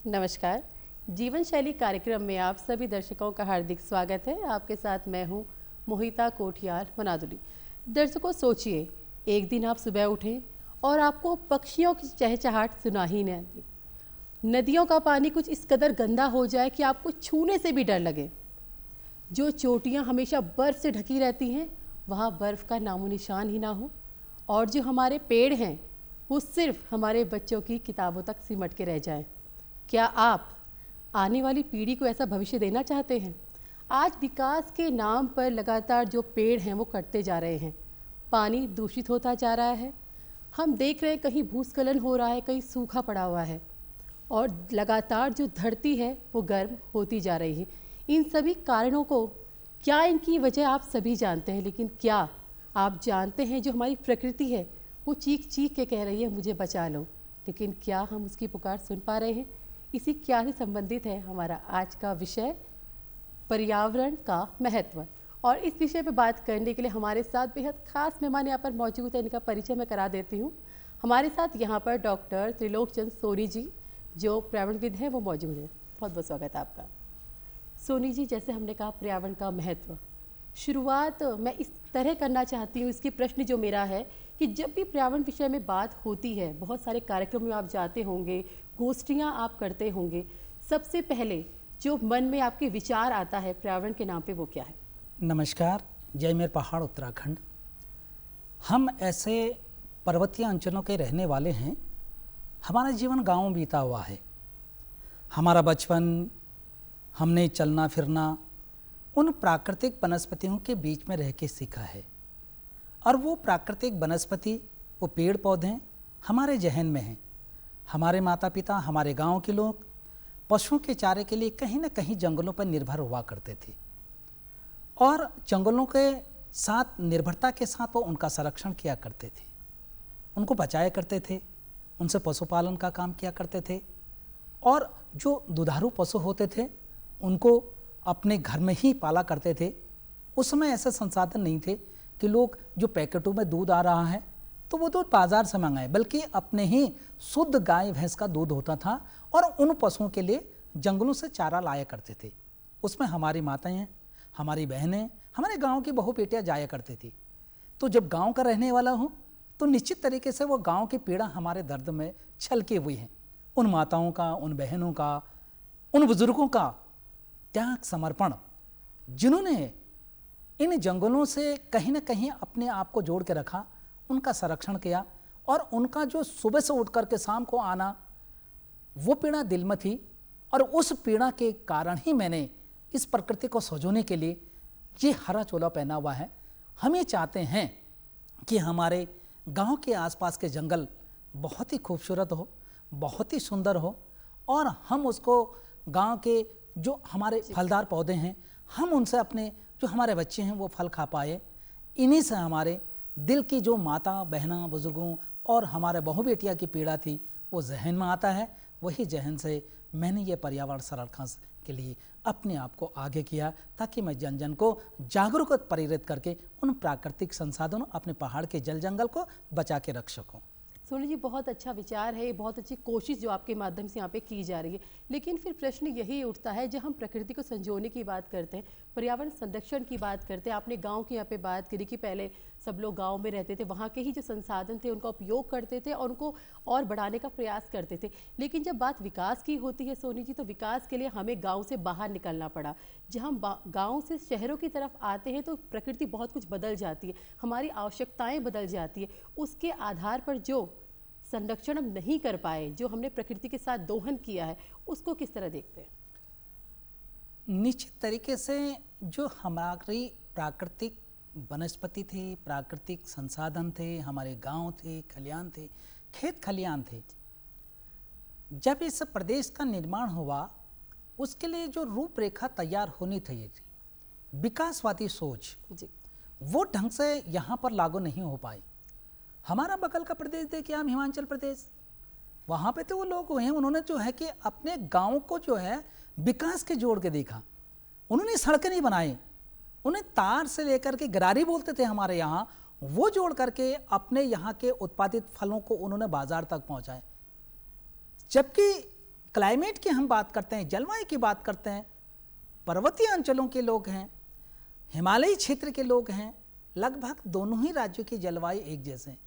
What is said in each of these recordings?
नमस्कार। जीवन शैली कार्यक्रम में आप सभी दर्शकों का हार्दिक स्वागत है। आपके साथ मैं हूं मोहिता कोठियार मनादुली। दर्शकों, सोचिए, एक दिन आप सुबह उठें और आपको पक्षियों की चहचहाट सुना ही नहीं दी। नदियों का पानी कुछ इस कदर गंदा हो जाए कि आपको छूने से भी डर लगे। जो चोटियां हमेशा बर्फ़ से ढकी रहती हैं, वहाँ बर्फ़ का नामो निशान ही ना हो। और जो हमारे पेड़ हैं, वो सिर्फ हमारे बच्चों की किताबों तक सिमट के रह जाएं। क्या आप आने वाली पीढ़ी को ऐसा भविष्य देना चाहते हैं? आज विकास के नाम पर लगातार जो पेड़ हैं वो कटते जा रहे हैं, पानी दूषित होता जा रहा है, हम देख रहे हैं कहीं भूस्खलन हो रहा है, कहीं सूखा पड़ा हुआ है, और लगातार जो धरती है वो गर्म होती जा रही है। इन सभी कारणों को, क्या इनकी वजह आप सभी जानते हैं, लेकिन क्या आप जानते हैं जो हमारी प्रकृति है वो चीख चीख के कह रही है मुझे बचा लो, लेकिन क्या हम उसकी पुकार सुन पा रहे हैं? इसी क्या से संबंधित है हमारा आज का विषय, पर्यावरण का महत्व। और इस विषय पर बात करने के लिए हमारे साथ बेहद खास मेहमान यहाँ पर मौजूद है। इनका परिचय मैं करा देती हूँ। हमारे साथ यहाँ पर डॉक्टर त्रिलोकचंद सोनी जी, जो पर्यावरणविद हैं, वो मौजूद हैं। बहुत बहुत स्वागत है आपका। सोनी जी, जैसे हमने कहा पर्यावरण का महत्व, शुरुआत मैं इस तरह करना चाहती हूँ। इसकी प्रश्न जो मेरा है कि जब भी पर्यावरण विषय में बात होती है, बहुत सारे कार्यक्रमों में आप जाते होंगे, गोष्ठियाँ आप करते होंगे, सबसे पहले जो मन में आपके विचार आता है पर्यावरण के नाम पे, वो क्या है? नमस्कार। जयमेर पहाड़, उत्तराखंड। हम ऐसे पर्वतीय अंचलों के रहने वाले हैं। हमारा जीवन गांव में बीता हुआ है। हमारा बचपन हमने चलना फिरना उन प्राकृतिक वनस्पतियों के बीच में रह के सीखा है, और वो प्राकृतिक वनस्पति, वो पेड़ पौधे हमारे जहन में हैं। हमारे माता पिता, हमारे गांव के लोग पशुओं के चारे के लिए कहीं ना कहीं जंगलों पर निर्भर हुआ करते थे, और जंगलों के साथ निर्भरता के साथ वो उनका संरक्षण किया करते थे, उनको बचाया करते थे, उनसे पशुपालन का काम किया करते थे। और जो दुधारू पशु होते थे उनको अपने घर में ही पाला करते थे। उस समय ऐसे संसाधन नहीं थे कि लोग जो पैकेटों में दूध आ रहा है तो वो दूध बाजार से मंगाए, बल्कि अपने ही शुद्ध गाय भैंस का दूध होता था, और उन पशुओं के लिए जंगलों से चारा लाया करते थे। उसमें हमारी माताएं, हमारी बहनें, हमारे गांव की बहू बेटियां जाया करती थी। तो जब गांव का रहने वाला हूँ तो निश्चित तरीके से वो गांव की पीड़ा हमारे दर्द में छलके हुई हैं। उन माताओं का, उन बहनों का, उन बुजुर्गों का त्याग, समर्पण, जिन्होंने इन जंगलों से कहीं ना कहीं अपने आप को जोड़ के रखा, उनका संरक्षण किया, और उनका जो सुबह से उठ करके शाम को आना, वो पीड़ा दिल में थी। और उस पीड़ा के कारण ही मैंने इस प्रकृति को सजोने के लिए ये हरा चोला पहना हुआ है। हम ये चाहते हैं कि हमारे गांव के आसपास के जंगल बहुत ही खूबसूरत हो, बहुत ही सुंदर हो, और हम उसको गांव के जो हमारे फलदार पौधे हैं, हम उनसे अपने जो हमारे बच्चे हैं वो फल खा पाए। इन्हीं से हमारे दिल की जो माता बहना बुजुर्गों और हमारे बहू बेटिया की पीड़ा थी वो जहन में आता है। वही जहन से मैंने ये पर्यावरण संरक्षण के लिए अपने आप को आगे किया, ताकि मैं जन जन को जागरूक प्रेरित करके उन प्राकृतिक संसाधनों, अपने पहाड़ के जल जंगल को बचा के रख सकूँ। सोनी जी, बहुत अच्छा विचार है, बहुत अच्छी कोशिश जो आपके माध्यम से यहाँ पे की जा रही है। लेकिन फिर प्रश्न यही उठता है, जब हम प्रकृति को संजोने की बात करते हैं, पर्यावरण संरक्षण की बात करते हैं, आपने गांव की यहाँ पे बात करी कि पहले सब लोग गांव में रहते थे, वहाँ के ही जो संसाधन थे उनका उपयोग करते थे और उनको और बढ़ाने का प्रयास करते थे। लेकिन जब बात विकास की होती है सोनी जी, तो विकास के लिए हमें गाँव से बाहर निकलना पड़ा। जब हम गाँव से शहरों की तरफ आते हैं तो प्रकृति बहुत कुछ बदल जाती है, हमारी आवश्यकताएँ बदल जाती है। उसके आधार पर जो संरक्षण हम नहीं कर पाए, जो हमने प्रकृति के साथ दोहन किया है, उसको किस तरह देखते हैं? निश्चित तरीके से जो हमारी प्राकृतिक वनस्पति थी, प्राकृतिक संसाधन थे, हमारे गांव थे, खलियान थे, खेत खलियान थे, जब इस प्रदेश का निर्माण हुआ उसके लिए जो रूपरेखा तैयार होनी चाहिए थी, विकासवादी सोच जी, वो ढंग से यहाँ पर लागू नहीं हो पाई। हमारा बगल का प्रदेश देखिए, हम हिमाचल प्रदेश, वहाँ पे तो वो लोग हुए हैं, उन्होंने जो है कि अपने गांव को जो है विकास के जोड़ के देखा। उन्होंने सड़कें नहीं बनाई, उन्हें तार से लेकर के गरारी बोलते थे हमारे यहाँ, वो जोड़ करके अपने यहाँ के उत्पादित फलों को उन्होंने बाजार तक पहुँचाए। जबकि क्लाइमेट की हम बात करते हैं, जलवायु की बात करते हैं, पर्वतीय अंचलों के लोग हैं, हिमालयी क्षेत्र के लोग हैं, लगभग दोनों ही राज्यों की जलवायु एक जैसे हैं।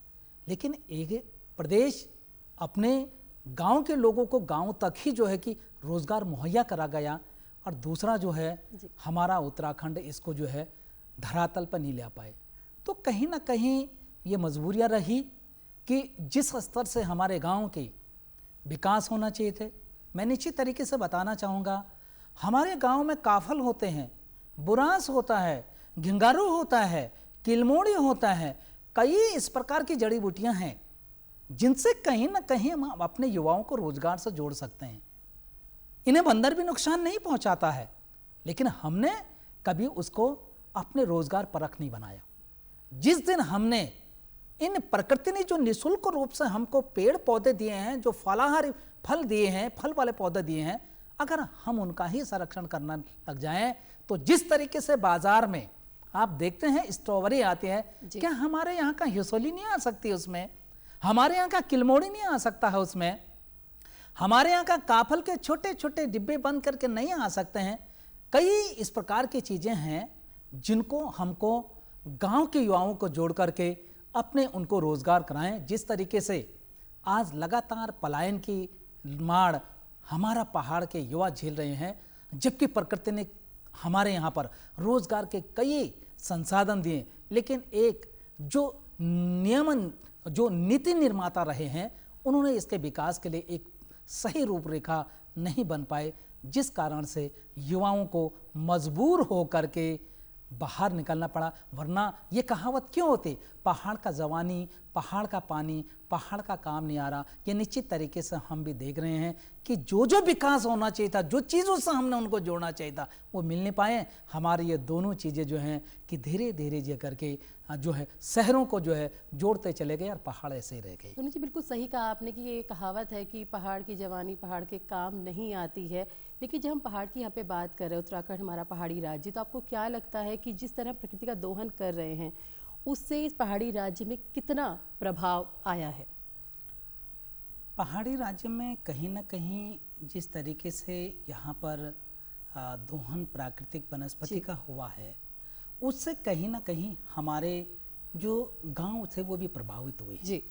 लेकिन एक प्रदेश अपने गांव के लोगों को गांव तक ही जो है कि रोजगार मुहैया करा गया, और दूसरा जो है हमारा उत्तराखंड इसको जो है धरातल पर नहीं ले पाए। तो कहीं ना कहीं ये मजबूरियां रही कि जिस स्तर से हमारे गांव के विकास होना चाहिए थे, मैं निश्चित तरीके से बताना चाहूँगा, हमारे गांव में काफल होते हैं, बुरांस होता है, घिंगारू होता है, किलमोड़ी होता है, कई इस प्रकार की जड़ी बूटियां हैं जिनसे कहीं ना कहीं हम अपने युवाओं को रोजगार से जोड़ सकते हैं। इन्हें बंदर भी नुकसान नहीं पहुंचाता है, लेकिन हमने कभी उसको अपने रोजगार परख नहीं बनाया। जिस दिन हमने इन प्रकृति ने जो निःशुल्क रूप से हमको पेड़ पौधे दिए हैं, जो फलाहारी फल दिए हैं, फल वाले पौधे दिए हैं, अगर हम उनका ही संरक्षण करना लग जाएं तो जिस तरीके से बाजार में आप देखते हैं स्ट्रॉबेरी आती है, क्या हमारे यहाँ का हिसोली नहीं आ सकती उसमें? हमारे यहाँ का किलमोड़ी नहीं आ सकता है उसमें? हमारे यहाँ का काफल के छोटे छोटे डिब्बे बंद करके नहीं आ सकते हैं? कई इस प्रकार की चीजें हैं जिनको हमको गांव के युवाओं को जोड़ करके अपने उनको रोजगार कराएं। जिस तरीके से आज लगातार पलायन की मार हमारा पहाड़ के युवा झेल रहे हैं, जबकि प्रकृति ने हमारे यहाँ पर रोजगार के कई संसाधन दिए, लेकिन एक जो नीति निर्माता रहे हैं उन्होंने इसके विकास के लिए एक सही रूपरेखा नहीं बन पाए, जिस कारण से युवाओं को मजबूर हो करके बाहर निकलना पड़ा। वरना ये कहावत क्यों होती, पहाड़ का जवानी, पहाड़ का पानी, पहाड़ का काम नहीं आ रहा। ये निश्चित तरीके से हम भी देख रहे हैं कि जो जो विकास होना चाहिए था, जो चीज़ों से हमने उनको जोड़ना चाहिए था, वो मिल नहीं पाए। हमारी ये दोनों चीज़ें जो हैं कि धीरे धीरे जे करके जो है शहरों को जो है जोड़ते चले गए और पहाड़ ऐसे ही रह गए। तो जी बिल्कुल सही कहा आपने कि ये कहावत है कि पहाड़ की जवानी पहाड़ के काम नहीं आती है। लेकिन जब हम पहाड़ की यहाँ पे बात कर रहे हैं, उत्तराखंड हमारा पहाड़ी राज्य, तो आपको क्या लगता है कि जिस तरह प्रकृति का दोहन कर रहे हैं उससे इस पहाड़ी राज्य में कितना प्रभाव आया है? पहाड़ी राज्य में कहीं ना कहीं जिस तरीके से यहाँ पर दोहन प्राकृतिक वनस्पति का हुआ है, उससे कहीं ना कहीं हमारे जो गांव थे वो भी प्रभावित हुए जी।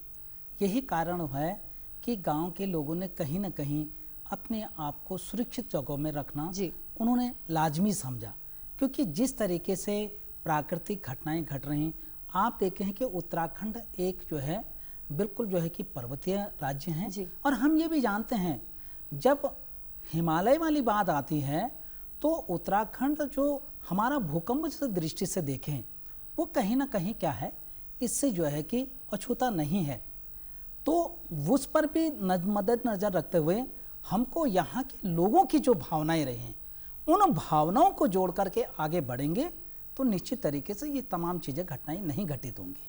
यही कारण है कि गांव के लोगों ने कहीं ना कहीं अपने आप को सुरक्षित जगहों में रखना जी उन्होंने लाजमी समझा, क्योंकि जिस तरीके से प्राकृतिक घटनाएं घट रही, आप देखें हैं कि उत्तराखंड एक जो है बिल्कुल जो है कि पर्वतीय राज्य हैं जी। और हम ये भी जानते हैं जब हिमालय वाली बात आती है तो उत्तराखंड जो हमारा भूकंप से दृष्टि से देखें वो कहीं ना कहीं क्या है, इससे जो है कि अछूता नहीं है। तो उस पर भी मदद नज़र रखते हुए हमको यहाँ के लोगों की जो भावनाएं रही हैं, उन भावनाओं को जोड़ करके आगे बढ़ेंगे तो निश्चित तरीके से ये तमाम चीज़ें घटनाएं नहीं घटित होंगी।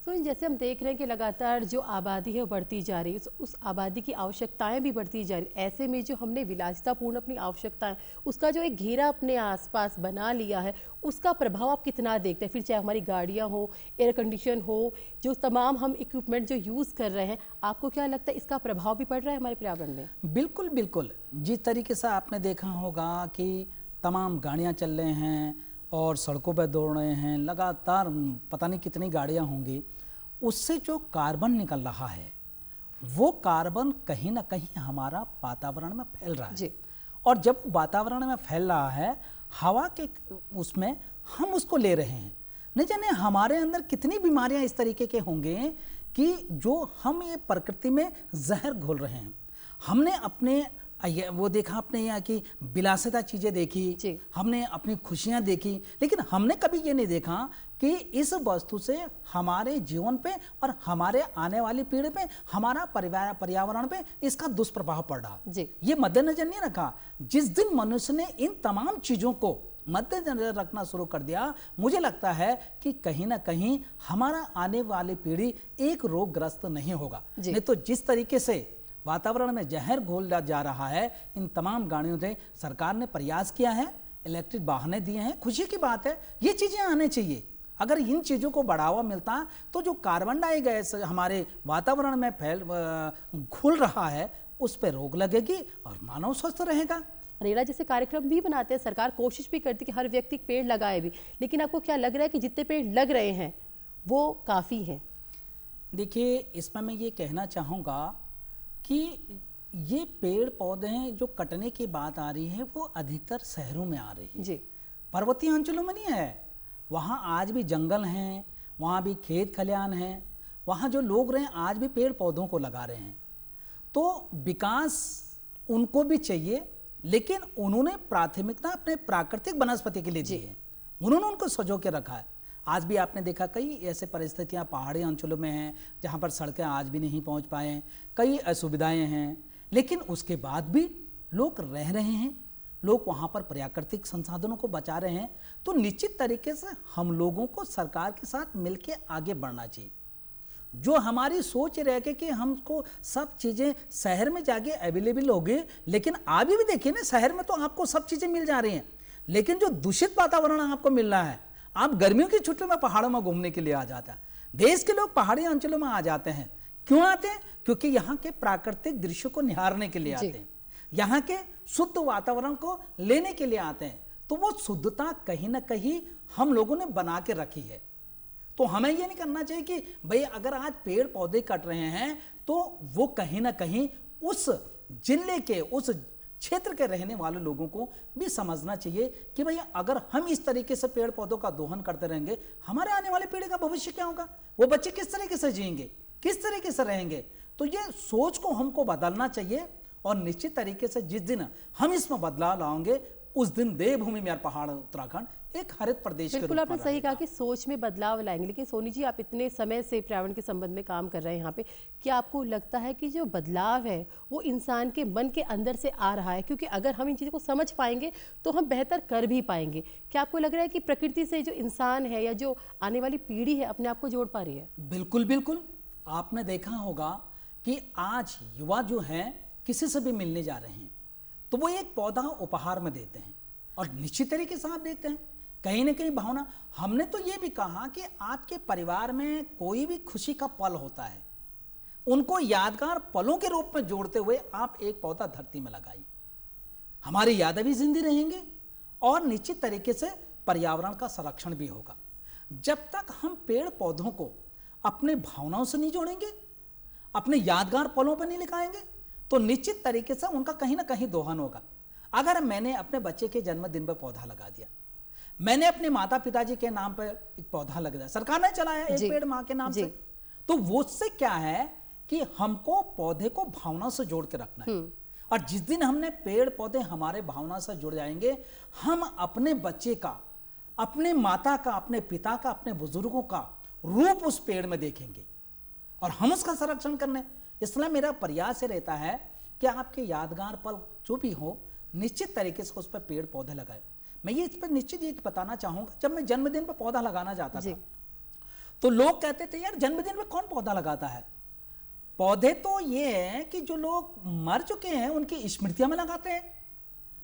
तो जैसे हम देख रहे हैं कि लगातार जो आबादी है वो बढ़ती जा रही है, उस आबादी की आवश्यकताएं भी बढ़ती जा रही है। ऐसे में जो हमने विलासितापूर्ण अपनी आवश्यकताएं, उसका जो एक घेरा अपने आसपास बना लिया है, उसका प्रभाव आप कितना देखते हैं? फिर चाहे हमारी गाड़ियां हो, एयर कंडीशन हो, जो तमाम हम इक्विपमेंट जो यूज़ कर रहे हैं, आपको क्या लगता है इसका प्रभाव भी पड़ रहा है हमारे पर्यावरण में? बिल्कुल बिल्कुल। जिस तरीके से आपने देखा होगा कि तमाम गाड़ियाँ चल रहे हैं और सड़कों पर दौड़ रहे हैं, लगातार पता नहीं कितनी गाड़ियां होंगी, उससे जो कार्बन निकल रहा है वो कार्बन कहीं ना कहीं हमारा वातावरण में फैल रहा है जी। और जब वातावरण में फैल रहा है, हवा के उसमें हम उसको ले रहे हैं, न जाने हमारे अंदर कितनी बीमारियां इस तरीके के होंगे कि जो हम ये प्रकृति में जहर घोल रहे हैं। हमने अपने वो देखा, अपने यहाँ की विलासिता चीज़ें देखी, हमने अपनी खुशियाँ देखी, लेकिन हमने कभी ये नहीं देखा कि इस वस्तु से हमारे जीवन पे और हमारे आने वाली पीढ़ी पे, हमारा पर्यावरण पे इसका दुष्प्रभाव पड़ रहा जी। ये मद्देनजर नहीं रखा। जिस दिन मनुष्य ने इन तमाम चीज़ों को मद्देनजर रखना शुरू कर दिया, मुझे लगता है कि कहीं ना कहीं हमारा आने वाली पीढ़ी एक रोगग्रस्त नहीं होगा। नहीं तो जिस तरीके से वातावरण में जहर घोला जा रहा है इन तमाम गाड़ियों से, सरकार ने प्रयास किया है, इलेक्ट्रिक वाहने दिए हैं, खुशी की बात है, ये चीज़ें आने चाहिए। अगर इन चीज़ों को बढ़ावा मिलता तो जो कार्बन डाइऑक्साइड गैस हमारे वातावरण में घुल रहा है उस पर रोक लगेगी और मानव स्वस्थ रहेगा। रेला जैसे कार्यक्रम भी बनाते हैं, सरकार कोशिश भी करती है कि हर व्यक्ति पेड़ लगाए भी, लेकिन आपको क्या लग रहा है कि जितने पेड़ लग रहे हैं वो काफ़ी हैं? देखिए, इसमें मैं ये कहना चाहूँगा कि ये पेड़ पौधे हैं जो कटने की बात आ रही है वो अधिकतर शहरों में आ रही है जी। पर्वतीय अंचलों में नहीं है। वहाँ आज भी जंगल हैं, वहाँ भी खेत खलिहान हैं, वहाँ जो लोग रहे आज भी पेड़ पौधों को लगा रहे हैं। तो विकास उनको भी चाहिए, लेकिन उन्होंने प्राथमिकता अपने प्राकृतिक वनस्पति के लिए दी है, उन्होंने उनको सजो के रखा है। आज भी आपने देखा कई ऐसे परिस्थितियाँ पहाड़ी अंचलों में हैं जहाँ पर सड़कें आज भी नहीं पहुँच पाए, कई असुविधाएं हैं, लेकिन उसके बाद भी लोग रह रहे हैं, लोग वहाँ पर प्राकृतिक संसाधनों को बचा रहे हैं। तो निश्चित तरीके से हम लोगों को सरकार के साथ मिलकर आगे बढ़ना चाहिए। जो हमारी सोच रह के कि हमको सब चीज़ें शहर में जाके अवेलेबल होगी, लेकिन अभी भी देखिए ना, शहर में तो आपको सब चीज़ें मिल जा रही हैं, लेकिन जो दूषित वातावरण आपको मिल रहा है, आप गर्मियों की छुट्टियों में पहाड़ों में घूमने के लिए आ जाता है। देश के लोग पहाड़ी अंचलों में आ जाते हैं, क्यों आते हैं? क्योंकि यहाँ के प्राकृतिक दृश्यों को निहारने के लिए आते हैं, यहाँ के शुद्ध वातावरण को लेने के लिए आते हैं। तो वो शुद्धता कहीं ना कहीं हम लोगों ने बना के रखी है। तो हमें ये नहीं करना चाहिए कि भाई अगर आज पेड़ पौधे कट रहे हैं तो वो कहीं ना कहीं उस जिले के, उस क्षेत्र के रहने वाले लोगों को भी समझना चाहिए कि भाई अगर हम इस तरीके से पेड़ पौधों का दोहन करते रहेंगे, हमारे आने वाले पीढ़ी का भविष्य क्या होगा? वो बच्चे किस तरीके से जिएंगे, किस तरीके से रहेंगे? तो ये सोच को हमको बदलना चाहिए और निश्चित तरीके से जिस दिन हम इसमें बदलाव लाएंगे उस दिन देवभूमि में पहाड़ उत्तराखंड एक हरित प्रदेश के रूप में बिल्कुल, आपने सही कहा कि सोच में बदलाव लाएंगे। लेकिन सोनी जी, आप इतने समय से पर्यावरण के संबंध में काम कर रहे हैं यहाँ पे, क्या आपको लगता है कि जो बदलाव है वो इंसान के मन के अंदर से आ रहा है? क्योंकि अगर हम इन चीज़ों को समझ पाएंगे तो हम बेहतर कर भी पाएंगे। क्या आपको लग रहा है कि प्रकृति से जो इंसान है या जो आने वाली पीढ़ी है अपने आप को जोड़ पा रही है? बिल्कुल बिल्कुल। आपने देखा होगा कि आज युवा जो हैं किसी से भी मिलने जा रहे हैं तो वो एक पौधा उपहार में देते हैं, और निश्चित तरीके से आप देखते हैं कहीं ना कहीं भावना। हमने तो ये भी कहा कि आपके परिवार में कोई भी खुशी का पल होता है, उनको यादगार पलों के रूप में जोड़ते हुए आप एक पौधा धरती में लगाइए। हमारी यादें भी जिंदी रहेंगी और निश्चित तरीके से पर्यावरण का संरक्षण भी होगा। जब तक हम पेड़ पौधों को अपने भावनाओं से नहीं जोड़ेंगे, अपने यादगार पलों पर नहीं लिखाएंगे, तो निश्चित तरीके से उनका कहीं ना कहीं दोहन होगा। अगर मैंने अपने बच्चे के जन्मदिन पर पौधा लगा दिया, मैंने अपने माता पिताजी के नाम पर एक पौधा लगा दिया, सरकार ने चलाया एक पेड़ मां के नाम से, तो वो से क्या है कि हमको पौधे को भावना से जोड़ के रखना है। और जिस दिन हमने पेड़ पौधे हमारे भावना से जुड़ जाएंगे, हम अपने बच्चे का, अपने माता का, अपने पिता का, अपने बुजुर्गों का रूप उस पेड़ में देखेंगे और हम उसका संरक्षण करने। इसलिए मेरा प्रयास ये रहता है कि आपके यादगार पल जो भी हो, निश्चित तरीके से उस पर पेड़ पौधे लगाए। मैं ये इस पर निश्चित ये बताना चाहूंगा, जब मैं जन्मदिन पर पौधा लगाना जाता था तो लोग कहते थे यार जन्मदिन पर कौन पौधा लगाता है? पौधे तो ये है कि जो लोग मर चुके हैं उनकी स्मृतियां में लगाते हैं।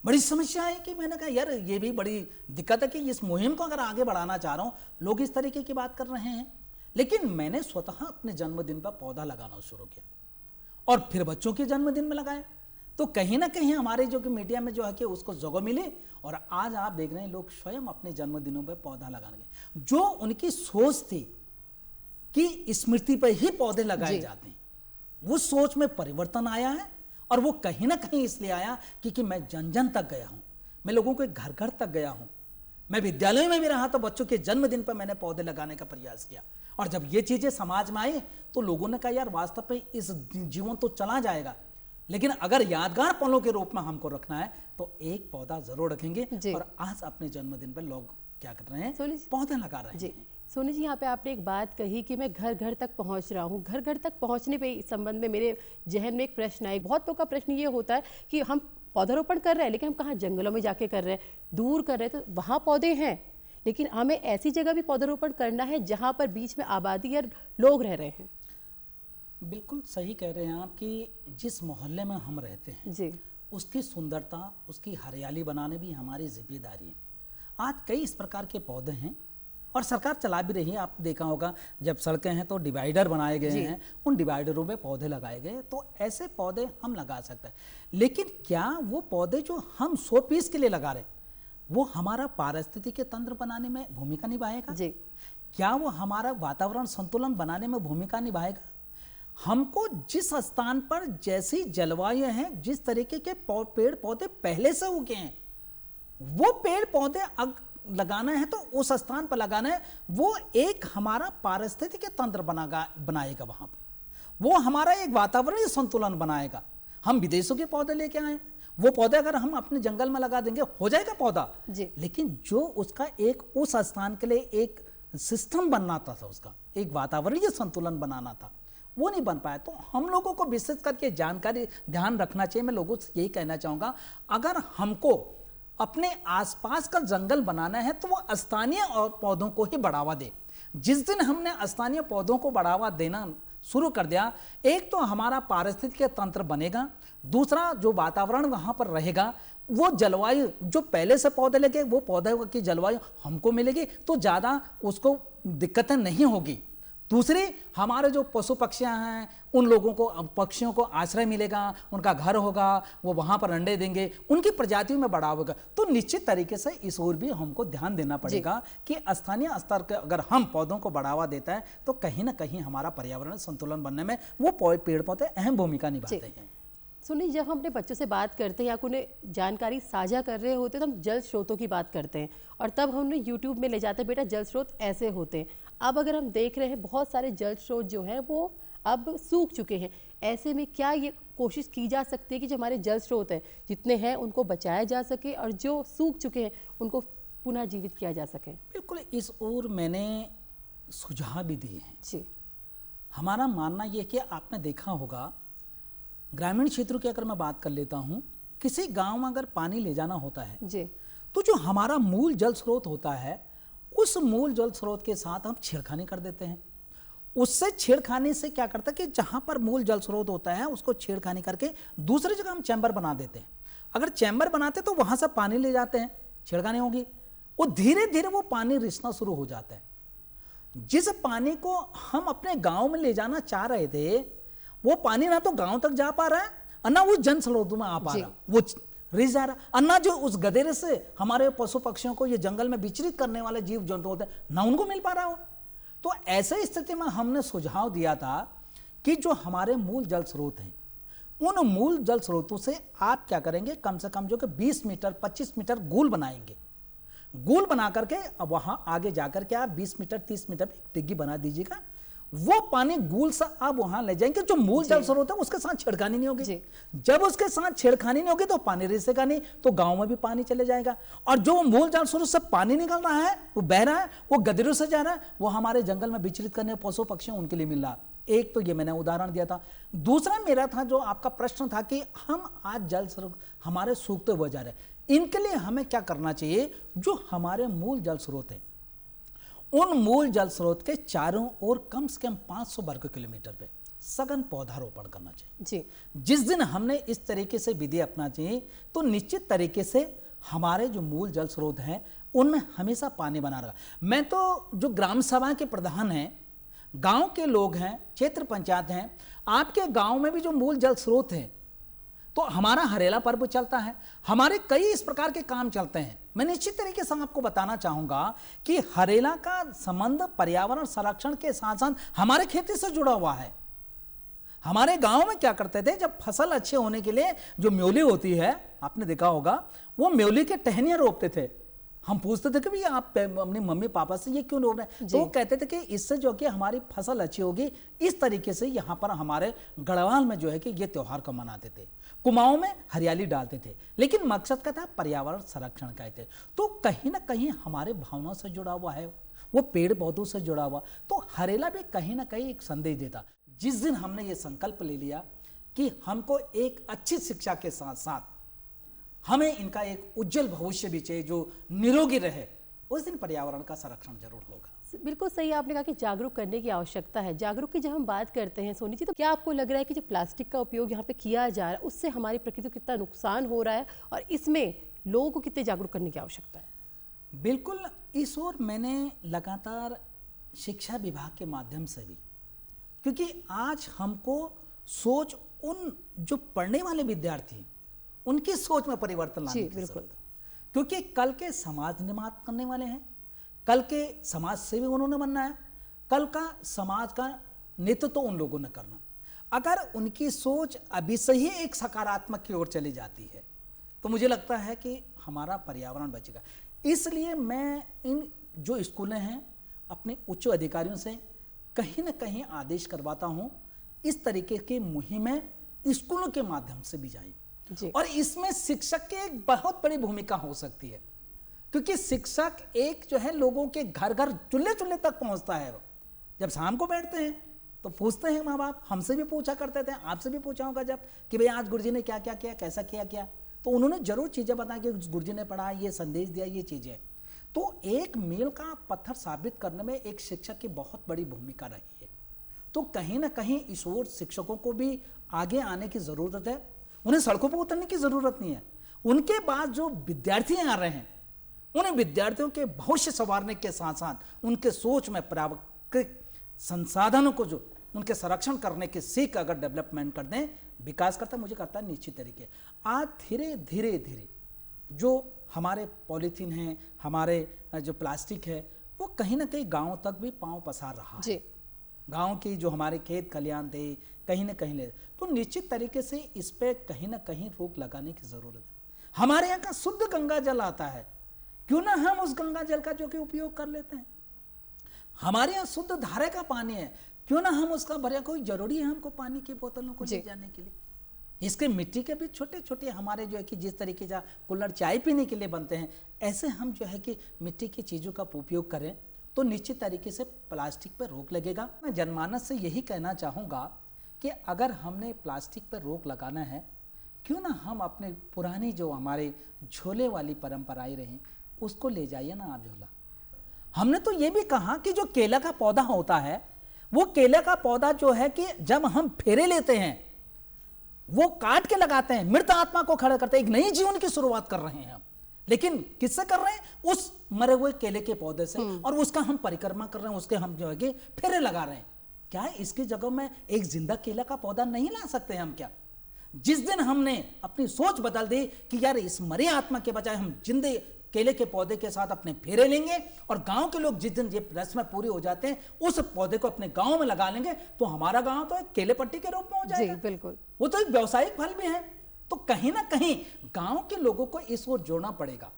बड़ी समस्या है कि मैंने कहा यार ये भी बड़ी दिक्कत है कि इस मुहिम को अगर आगे बढ़ाना चाह रहा हूं, लोग इस तरीके की बात कर रहे हैं। लेकिन मैंने स्वतः अपने जन्मदिन पर पौधा लगाना शुरू किया और फिर बच्चों के जन्मदिन में लगाए, तो कहीं ना कहीं हमारे जो कि मीडिया में जो है कि उसको जगह मिली और आज आप देख रहे हैं लोग स्वयं अपने जन्मदिनों पर पौधा लगाने। जो उनकी सोच थी कि स्मृति पर ही पौधे लगाए जाते हैं, उस सोच में परिवर्तन आया है। और वो कहीं ना कहीं इसलिए आया क्योंकि मैं जन जन तक गया हूं, मैं लोगों के घर घर तक गया हूं, मैं विद्यालय में भी रहा तो बच्चों के जन्मदिन पर मैंने पौधे लगाने का प्रयास किया। और जब ये चीजें समाज में आई तो लोगों ने कहा यार वास्तव में इस जीवन तो चला जाएगा, लेकिन अगर यादगार पलों के रूप में हमको रखना है तो एक पौधा जरूर रखेंगे। और आज अपने जन्मदिन पर लोग क्या कर रहे हैं, पौधे लगा रहे हैं। सोनी जी, यहाँ पे आपने एक बात कही कि मैं घर घर तक पहुँच रहा हूँ। घर घर तक पहुँचने पे इस संबंध में मेरे जहन में एक प्रश्न आया। बहुत लोगों का प्रश्न ये होता है कि हम पौधारोपण कर रहे हैं, लेकिन हम कहाँ, जंगलों में जाके कर रहे हैं, दूर कर रहे हैं, तो वहाँ पौधे हैं, लेकिन हमें ऐसी जगह भी पौधारोपण करना है जहाँ पर बीच में आबादी और लोग रह रहे हैं। बिल्कुल सही कह रहे हैं आप कि जिस मोहल्ले में हम रहते हैं जी, उसकी सुंदरता, उसकी हरियाली बनाने भी हमारी जिम्मेदारी है। आज कई इस प्रकार के पौधे हैं और सरकार चला भी रही है। आप देखा होगा जब सड़कें हैं तो डिवाइडर बनाए गए हैं, उन डिवाइडरों में पौधे लगाए गए, तो ऐसे पौधे हम लगा सकते हैं। लेकिन क्या वो पौधे जो हम 100 पीस के लिए लगा रहे हैं वो हमारा पारिस्थितिकी तंत्र बनाने में भूमिका निभाएगा? जी। क्या वो हमारा वातावरण संतुलन बनाने में भूमिका निभाएगा? हमको जिस स्थान पर जैसी जलवायु है, जिस तरीके के पेड़ पौधे पहले से उगे हैं, वो पेड़ पौधे लगाना है तो उस स्थान पर लगाना है। वो एक हमारा पारिस्थितिकी तंत्र बनाएगा, वहां पर वो हमारा एक वातावरणीय संतुलन बनाएगा। हम विदेशों के पौधे लेके आए, वो पौधे अगर हम अपने जंगल में लगा देंगे हो जाएगा पौधा, लेकिन जो उसका एक उस स्थान के लिए एक सिस्टम बनना था, उसका एक वातावरणीय संतुलन बनाना था, वो नहीं बन पाया। तो हम लोगों को विशेष करके जानकारी ध्यान रखना चाहिए। मैं लोगों से यही कहना चाहूँगा, अगर हमको अपने आसपास का जंगल बनाना है तो वो स्थानीय पौधों को ही बढ़ावा दे। जिस दिन हमने स्थानीय पौधों को बढ़ावा देना शुरू कर दिया, एक तो हमारा पारिस्थितिकी तंत्र बनेगा, दूसरा जो वातावरण वहाँ पर रहेगा, वो जलवायु जो पहले से पौधे लगे वो पौधे की जलवायु हमको मिलेगी, तो ज़्यादा उसको दिक्कतें नहीं होगी। दूसरी, हमारे जो पशु पक्षियाँ हैं उन लोगों को, पक्षियों को आश्रय मिलेगा, उनका घर होगा, वो वहाँ पर अंडे देंगे, उनकी प्रजातियों में बढ़ावा होगा। तो निश्चित तरीके से इस ओर भी हमको ध्यान देना पड़ेगा कि स्थानीय स्तर के अगर हम पौधों को बढ़ावा देता है तो कहीं ना कहीं हमारा पर्यावरण संतुलन बनने में वो पेड़ पौधे अहम भूमिका निभाते हैं। सुनिए, जब हम अपने बच्चों से बात करते हैं या उन्हें जानकारी साझा कर रहे होते हैं तो हम जल स्रोतों की बात करते हैं, और तब हम उन्हें यूट्यूब में ले जाते हैं, बेटा जल स्रोत ऐसे होते हैं। अब अगर हम देख रहे हैं बहुत सारे जल स्रोत जो हैं वो अब सूख चुके हैं, ऐसे में क्या ये कोशिश की जा सकती है कि जो हमारे जल स्रोत हैं जितने हैं उनको बचाया जा सके और जो सूख चुके हैं उनको पुनः जीवित किया जा सके? बिल्कुल, इस ओर मैंने सुझाव भी दिए हैं जी। हमारा मानना ये कि आपने देखा होगा ग्रामीण क्षेत्रों की अगर मैं बात कर लेता हूँ, किसी गांव में अगर पानी ले जाना होता है जी, तो जो हमारा मूल जल स्रोत होता है उस मूल जल स्रोत के साथ हम छेड़खानी कर देते हैं। उससे छेड़खानी से क्या करता है कि जहां पर मूल जल स्रोत होता है उसको छेड़खानी करके दूसरी जगह हम चैम्बर बना देते हैं। अगर चैम्बर बनाते तो वहां से पानी ले जाते हैं, छेड़खानी होगी, वो धीरे धीरे वो पानी रिसना शुरू हो जाता है। जिस पानी को हम अपने गांव में ले जाना चाह रहे थे वो पानी ना तो गांव तक जा पा रहा है और ना वो जन स्रोतों में आ पा रहा, वो रिस जा रहा, और ना जो उस गदेरे से हमारे पशु पक्षियों को ये जंगल में विचरित करने वाले जीव जंतु होते हैं ना उनको मिल पा रहा हो। तो ऐसे स्थिति में हमने सुझाव दिया था कि जो हमारे मूल जल स्रोत हैं उन मूल जल स्रोतों से आप क्या करेंगे, कम से कम जो कि 20 मीटर 25 मीटर गोल बनाएंगे। गोल बना करके अब वहां आगे जाकर के आप 20 मीटर 30 मीटर एक डिग्गी बना दीजिएगा। वो पानी गोल सा आप वहां ले जाएंगे, जो मूल जल स्रोत है उसके साथ छेड़खानी नहीं होगी। जब उसके साथ छेड़खानी नहीं होगी तो पानी रिसेगा नहीं, तो गांव में भी पानी चले जाएगा। और जो मूल जल स्रोत से पानी निकल रहा है वो बह रहा है, वो गदरों से जा रहा है, वो हमारे जंगल में विचरित करने पशु पक्षी उनके लिए मिल रहा है। एक तो ये मैंने उदाहरण दिया था। दूसरा मेरा था जो आपका प्रश्न था कि हम आज जल स्रोत हमारे सूखते हुए जा रहे हैं, इनके लिए हमें क्या करना चाहिए। जो हमारे मूल जल स्रोत है उन मूल जल स्रोत के चारों ओर कम से कम 500 वर्ग किलोमीटर पे सघन पौधारोपण करना चाहिए जी। जिस दिन हमने इस तरीके से विधि अपना चाहिए तो निश्चित तरीके से हमारे जो मूल जल स्रोत हैं उनमें हमेशा पानी बना रहा। मैं तो जो ग्राम सभा के प्रधान हैं, गांव के लोग हैं, क्षेत्र पंचायत हैं, आपके गांव में भी जो मूल जल स्रोत हैं तो हमारा हरेला पर्व चलता है, हमारे कई इस प्रकार के काम चलते हैं। मैं निश्चित तरीके से आपको बताना चाहूंगा कि हरेला का संबंध पर्यावरण संरक्षण के साथ साथ हमारे खेती से जुड़ा हुआ है। हमारे गांव में क्या करते थे, जब फसल अच्छे होने के लिए जो म्योली होती है, आपने देखा होगा, वो म्योली के टहनियां रोपते थे। हम पूछते थे कि भैया आप अपनी मम्मी पापा से ये क्यों रोप रहे हैं, तो वो कहते थे कि इससे जो कि हमारी फसल अच्छी होगी। इस तरीके से यहाँ पर हमारे गढ़वाल में जो है कि ये त्योहार को मनाते थे, कुमाऊं में हरियाली डालते थे, लेकिन मकसद का था पर्यावरण संरक्षण का थे। तो कहीं ना कहीं हमारे भावनाओं से जुड़ा हुआ है, वो पेड़ पौधों से जुड़ा हुआ। तो हरेला भी कहीं ना कहीं एक संदेश देता। जिस दिन हमने ये संकल्प ले लिया कि हमको एक अच्छी शिक्षा के साथ साथ हमें इनका एक उज्जवल भविष्य भी चाहिए जो निरोगी रहे, उस दिन पर्यावरण का संरक्षण जरूर होगा। बिल्कुल सही आपने कहा कि जागरूक करने की आवश्यकता है। जागरूक की जब हम बात करते हैं सोनी जी, तो क्या आपको लग रहा है कि जो प्लास्टिक का उपयोग यहाँ पे किया जा रहा है उससे हमारी प्रकृति को कितना नुकसान हो रहा है और इसमें लोगों को कितने जागरूक करने की आवश्यकता है? बिल्कुल, इस ओर मैंने लगातार शिक्षा विभाग के माध्यम से भी, क्योंकि आज हमको सोच उन जो पढ़ने वाले विद्यार्थी हैं उनकी सोच में परिवर्तन लाने की जरूरत है, क्योंकि कल के समाज निर्माण करने वाले हैं, कल के समाज सेवी उन्होंने बनना है, कल का समाज का नेतृत्व तो उन लोगों ने करना। अगर उनकी सोच अभी से ही एक सकारात्मक की ओर चली जाती है तो मुझे लगता है कि हमारा पर्यावरण बचेगा। इसलिए मैं इन जो स्कूलें हैं अपने उच्च अधिकारियों से कहीं ना कहीं आदेश करवाता हूं, इस तरीके की मुहिमें स्कूलों के माध्यम से भी जाएं। और इसमें शिक्षक की एक बहुत बड़ी भूमिका हो सकती है, क्योंकि शिक्षक एक जो है लोगों के घर घर चूल्हे चूल्हे तक पहुंचता है। जब शाम को बैठते हैं तो पूछते हैं, माँ बाप हमसे भी पूछा करते थे, आपसे भी पूछा होगा जब कि भाई आज गुरुजी ने क्या क्या किया, कैसा किया क्या, तो उन्होंने जरूर चीजें बताई कि गुरुजी ने पढ़ा, ये संदेश दिया, ये चीजें। तो एक मील का पत्थर साबित करने में एक शिक्षक की बहुत बड़ी भूमिका रही है। तो कहीं ना कहीं इस ओर शिक्षकों को भी आगे आने की जरूरत है। उन्हें सड़कों पर उतरने की जरूरत नहीं है। उनके बाद जो विद्यार्थी आ रहे हैं उन्हें विद्यार्थियों के भविष्य संवारने के साथ साथ उनके सोच में प्राकृतिक संसाधनों को जो उनके संरक्षण करने की सीख अगर डेवलपमेंट कर दें, विकास करता, मुझे करता है निश्चित तरीके। आज धीरे धीरे धीरे जो हमारे पॉलीथीन है, हमारे जो प्लास्टिक है, वो कहीं ना कहीं गाँव तक भी पांव पसार रहा है। गांव की जो हमारे खेत खलियान थे कहीं ना कहीं ले, तो निश्चित तरीके से इस पे कहीं ना कहीं रोक लगाने की जरूरत है। हमारे यहाँ का शुद्ध गंगा जल आता है, क्यों ना हम उस गंगा जल का जो कि उपयोग कर लेते हैं। हमारे यहाँ शुद्ध धारे का पानी है, क्यों ना हम उसका भरिया, कोई जरूरी है हमको पानी की बोतलों को ले जाने के लिए। इसके मिट्टी के भी छोटे छोटे हमारे जो है कि जिस तरीके से कुल्हड़ चाय पीने के लिए बनते हैं, ऐसे हम जो है कि मिट्टी की चीज़ों का उपयोग करें तो निश्चित तरीके से प्लास्टिक पर रोक लगेगा। मैं जनमानस से यही कहना चाहूँगा कि अगर हमने प्लास्टिक पर रोक लगाना है, क्यों ना हम अपने पुरानी जो हमारे झोले वाली परंपराएं रहीं उसको ले जाइए ना आप झोला। हमने तो ये भी कहा कि जो केला का पौधा होता है, वो केला का पौधा जो है कि जब हम फेरे लेते हैं वो काट के लगाते हैं, मृत आत्मा को खड़ा करते हैं, एक नई जीवन की शुरुआत कर रहे हैं हम। लेकिन किससे कर रहे हैं? उस मरे हुए केले के पौधे से, और उसका हम परिक्रमा कर रहे हैं, उसके हम जो है कि फेरे लगा रहे हैं। क्या है इसकी जगह में एक जिंदा केला का पौधा नहीं ला सकते हम क्या? जिस दिन हमने अपनी सोच बदल दी कि यार इस मरे आत्मा के बजाय हम जिंदे केले के पौधे के साथ अपने फेरे लेंगे, और गांव के लोग जिस दिन ये रस्में पूरी हो जाते हैं उस पौधे को अपने गांव में लगा लेंगे, तो हमारा गांव तो एक केले पट्टी के रूप में हो जाएगा। जी बिल्कुल, वो तो एक व्यावसायिक फल भी है। तो कहीं ना कहीं गांव के लोगों को इस ओर जोड़ना पड़ेगा।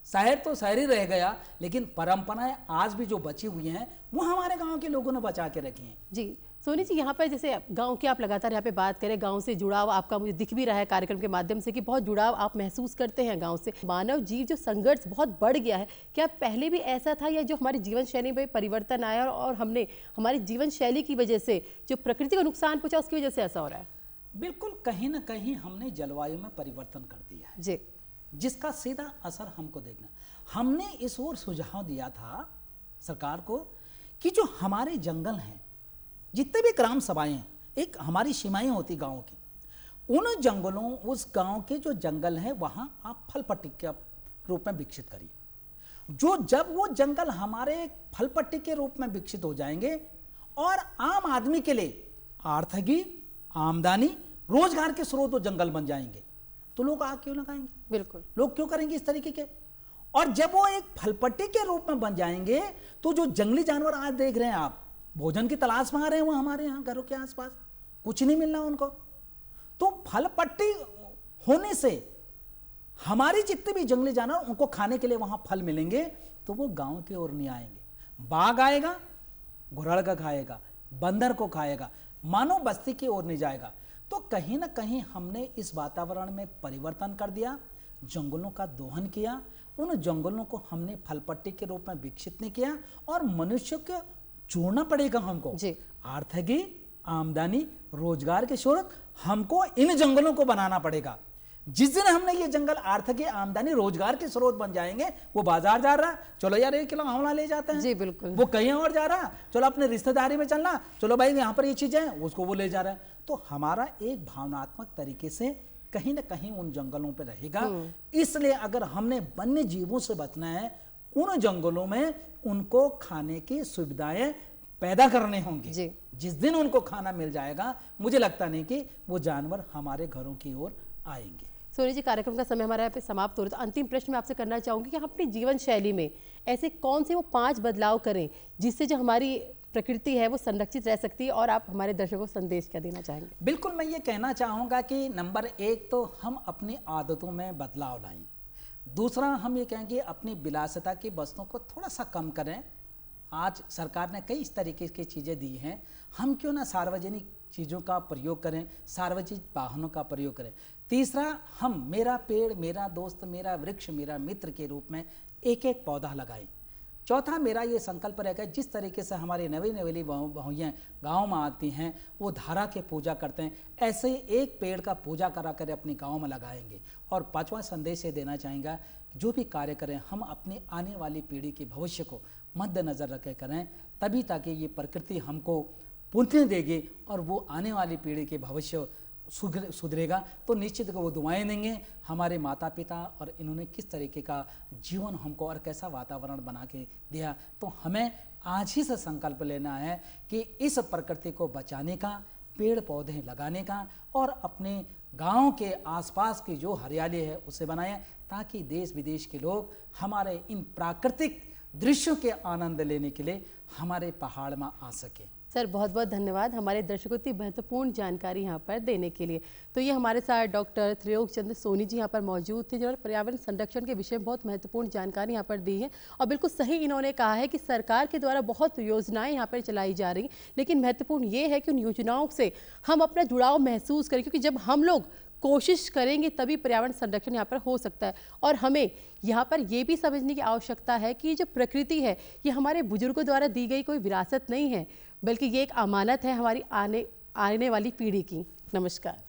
शहर तो शहर ही रह गया, लेकिन परंपराएं आज भी जो बची हुई हैं वो हमारे गांव के लोगों ने बचा के रखी हैं। जी सोनी जी, यहाँ पर जैसे गांव की आप लगातार यहाँ पे बात करें, गांव से जुड़ाव आपका मुझे दिख भी रहा है कार्यक्रम के माध्यम से कि बहुत जुड़ाव आप महसूस करते हैं गांव से। मानव जीव जो संघर्ष बहुत बढ़ गया है, क्या पहले भी ऐसा था, या जो हमारी जीवन शैली में परिवर्तन आया और हमने हमारी जीवन शैली की वजह से जो प्रकृति को नुकसान पहुंचा उसकी वजह से ऐसा हो रहा है? बिल्कुल, कहीं ना कहीं हमने जलवायु में परिवर्तन कर दिया है जी, जिसका सीधा असर हमको देखना। हमने इस ओर सुझाव दिया था सरकार को कि जो हमारे जंगल हैं, जितने भी ग्राम सभाएं हैं, एक हमारी सीमाएं होती गांव की, उन जंगलों, उस गांव के जो जंगल हैं वहां आप फल पट्टी के रूप में विकसित करिए। जब वो जंगल हमारे फल पट्टी के रूप में विकसित हो जाएंगे और आम आदमी के लिए आर्थिक आमदनी, रोजगार के स्रोत वो जंगल बन जाएंगे, तो लोग आग क्यों लगाएंगे? बिल्कुल, लोग क्यों करेंगे इस तरीके के? और जब वो एक फलपट्टी के रूप में बन जाएंगे तो जो जंगली जानवर आज देख रहे हैं आप, भोजन की तलाश में आ रहे हैं, वो हमारे यहाँ घरों के आसपास कुछ नहीं मिल रहा उनको। तो फलपट्टी होने से हमारी जितने भी जंगली जानवर, उनको खाने के लिए वहां फल मिलेंगे, तो वो गांव की ओर नहीं आएंगे। बाघ आएगा, घुरड़ का खाएगा, बंदर को खाएगा, मानव बस्ती की ओर नहीं जाएगा। तो कहीं ना कहीं हमने इस वातावरण में परिवर्तन कर दिया, जंगलों का दोहन किया, उन जंगलों को हमने फलपट्टी के रूप में विकसित नहीं किया, और मनुष्य को जोड़ना पड़ेगा हमको। आर्थिक आमदनी, रोजगार की शोरत हमको इन जंगलों को बनाना पड़ेगा। जिस दिन हमने ये जंगल आर्थिक आमदनी, रोजगार के स्रोत बन जाएंगे, वो बाजार जा रहा, चलो यार 1 किलो आंवला ले जाते हैं, जी बिल्कुल, वो कहीं और जा रहा, चलो अपने रिश्तेदारी में चलना, चलो भाई यहाँ पर ये चीजें हैं, उसको वो ले जा रहा है। तो हमारा एक भावनात्मक तरीके से कहीं ना कहीं उन जंगलों पर रहेगा। इसलिए अगर हमने वन्य जीवों से बचना है, उन जंगलों में उनको खाने की सुविधाएं पैदा करने होंगे। जी। जिस दिन उनको खाना मिल जाएगा, मुझे लगता नहीं कि वो जानवर हमारे घरों की ओर आएंगे। सोनी जी, कार्यक्रम का समय हमारा यहाँ पे समाप्त हो रहा है, तो अंतिम प्रश्न मैं आपसे करना चाहूँगी कि हम अपनी जीवन शैली में ऐसे कौन से वो 5 बदलाव करें जिससे जो हमारी प्रकृति है वो संरक्षित रह सकती है, और आप हमारे दर्शकों को संदेश क्या देना चाहेंगे? बिल्कुल, मैं ये कहना चाहूँगा कि नंबर 1 तो हम अपनी आदतों में बदलाव लाएं। दूसरा, हम ये कहेंगे अपनी विलासिता की वस्तुओं को थोड़ा सा कम करें। आज सरकार ने कई इस तरीके की चीज़ें दी हैं, हम क्यों ना सार्वजनिक चीज़ों का प्रयोग करें, सार्वजनिक वाहनों का प्रयोग करें। तीसरा, हम मेरा पेड़ मेरा दोस्त मेरा वृक्ष मेरा मित्र के रूप में एक एक पौधा लगाएं। चौथा, मेरा ये संकल्प रहेगा, जिस तरीके से हमारे नवी नवेली बहुएँ गाँव में आती हैं, वो धारा के पूजा करते हैं, ऐसे ही एक पेड़ का पूजा करा कर अपने गाँव में लगाएंगे। और पांचवा संदेश ये देना चाहेंगे, जो भी कार्य करें हम अपनी आने वाली पीढ़ी के भविष्य को मद्देनज़र रखे करें, तभी ताकि ये प्रकृति हमको पुण्य देगी और वो आने वाली पीढ़ी के भविष्य सुधरेगा। तो निश्चित वो दुआएं देंगे हमारे माता पिता, और इन्होंने किस तरीके का जीवन हमको और कैसा वातावरण बना के दिया। तो हमें आज ही से संकल्प लेना है कि इस प्रकृति को बचाने का, पेड़ पौधे लगाने का, और अपने गांव के आसपास की जो हरियाली है उसे बनाएं, ताकि देश विदेश के लोग हमारे इन प्राकृतिक दृश्यों के आनंद लेने के लिए हमारे पहाड़ में आ सके। सर, बहुत बहुत धन्यवाद हमारे दर्शकों की महत्वपूर्ण जानकारी यहाँ पर देने के लिए। तो ये हमारे साथ डॉक्टर त्रिलोक चंद्र सोनी जी यहाँ पर मौजूद थे, जिन्होंने पर्यावरण संरक्षण के विषय में बहुत महत्वपूर्ण जानकारी यहाँ पर दी है। और बिल्कुल सही इन्होंने कहा है कि सरकार के द्वारा बहुत योजनाएं यहाँ पर चलाई जा रही, लेकिन महत्वपूर्ण ये है कि उन योजनाओं से हम अपना जुड़ाव महसूस करें, क्योंकि जब हम लोग कोशिश करेंगे तभी पर्यावरण संरक्षण यहाँ पर हो सकता है। और हमें यहाँ पर ये भी समझने की आवश्यकता है कि जो प्रकृति है ये हमारे बुजुर्गों द्वारा दी गई कोई विरासत नहीं है, बल्कि ये एक अमानत है हमारी आने वाली पीढ़ी की। नमस्कार।